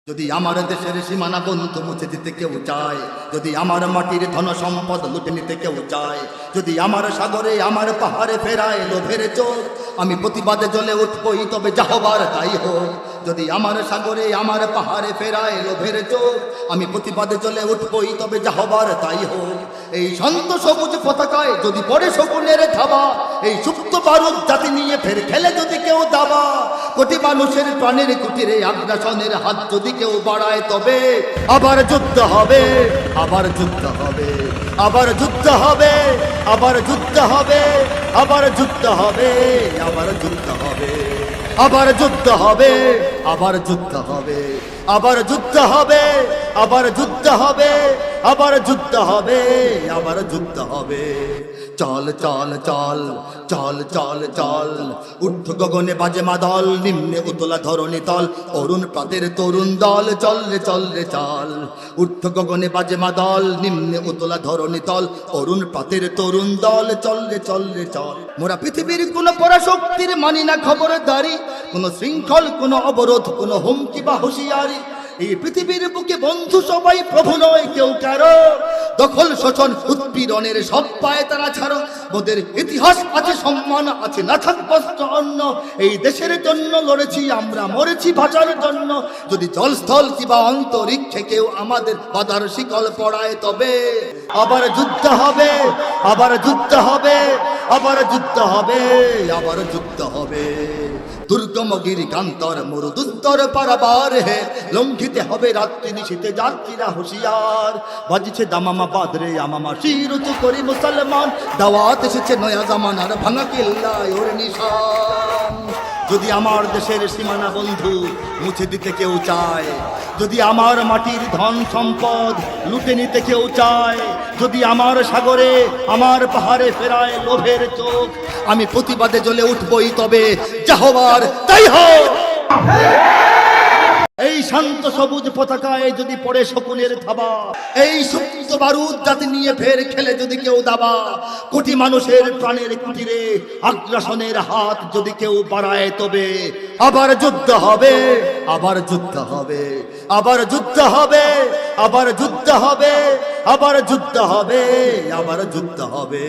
যদি আমার দেশের সীমানা বন্ধু মুছে দিতে কেউ চায়, যদি আমার মাটির ধন সম্পদ লুটে নিতে কেউ চায়, যদি আমার সাগরে আমার পাহাড়ে ফেরায় লোভের চোখ, আমি প্রতিবাদে জ্বলে উঠবই, তবে যা হবার তাই হোক। যদি আমার সাগরে আমার পাহাড়ে ফেরায় লোভের চোখ, আমি প্রতিবাদে জ্বলে উঠবই, তবে যা হবার তাই হোক। এই শান্ত সবুজ পতাকায় যদি পড়ে শকুনের থাবা, এই সুপ্ত বারুদ জাতি নিয়ে ফের খেলে যদি কেউ দাবা, কোটি মানুষের প্রাণের কুটিরে আগ্রাসনের হাত যদি কেউ বাড়ায়, তবে আবার যুদ্ধ হবে, আবার যুদ্ধ হবে, আবার যুদ্ধ হবে, আবার যুদ্ধ হবে, আবার যুদ্ধ হবে, আবার যুদ্ধ হবে, আবার যুদ্ধ হবে, আবার যুদ্ধ হবে, আবার যুদ্ধ হবে, আবার যুদ্ধ হবে, আবার যুদ্ধ হবে, আবার যুদ্ধ হবে। চল চল চল চল চল চল, ঊর্ধ্ব গগনে বাজে মাদল, নিম্নে উতলা ধরণী তল, অরুণ প্রাতের তরুণ দল, চল রে চল রে চল। ঊর্ধ্ব গগনে বাজে মাদল, নিম্নে উতলা ধরণী তল, অরুণ প্রাতের তরুণ দল, চল রে চল রে চল। মোরা পৃথিবীর কোন পরাশক্তির মানি না খবরদারি, কোন শৃঙ্খল, কোন অবরোধ, কোন হুমকি বা হুঁশিয়ারি। এই পৃথিবীর বুকে বন্ধু সবাই, প্রভু নয় কেউ কারো। দখল শোষণ উৎপীড়নের সব পায় তারা ছাড়ো, ওদের ইতিহাস আছে, সম্মান আছে, না থাক কষ্ট অন্য। এই দেশের জন্য লড়েছি আমরা, মরেছি বাঁচার জন্য। যদি জলস্থল কিংবা অন্তরিক্ষে কেউ আমাদের বাধার শিকল পড়ায়, তবে আবার যুদ্ধ হবে, আবার যুদ্ধ হবে, আবার যুদ্ধ হবে, আবার যুদ্ধ হবে। দুর্গম গিরিকান্তর মরুদুস্তর পারাবার হে, লঙ্ঘিতে হবে রাত্রি নিশীতে যাত্রীরা হুঁশিয়ার। বাজছে দামামা বাদরে আমামা, শির উঁচু করি মুসলমান, দাওয়াত এসেছে নয়া জামানার, ভাঙা কিল্লায় ওর নিশান। যদি আমার দেশের সীমানা বন্ধু মুছে দিতে কেউ চায়, যদি আমার মাটির ধন সম্পদ লুটে নিতে কেউ চায়, যদি আমার সাগরে আমার পাহাড়ে ফেরায় লোভের চোখ, আমি প্রতিবাদে জ্বলে উঠবই, তবে যা হবার তাই হোক। এই শান্ত সবুজ পতাকায় যদি পড়ে শকুনের থাবা, এই সুপ্ত বারুদ জাতি নিয়ে ফের খেলে যদি কেউ দাবা, কোটি মানুষের প্রাণের কুটিরে আগ্রাসনের হাত যদি কেউ বাড়ায়, তবে আবার যুদ্ধ হবে, আবার যুদ্ধ হবে, আবার যুদ্ধ হবে, আবার যুদ্ধ হবে, আবার যুদ্ধ হবে, আবার যুদ্ধ হবে।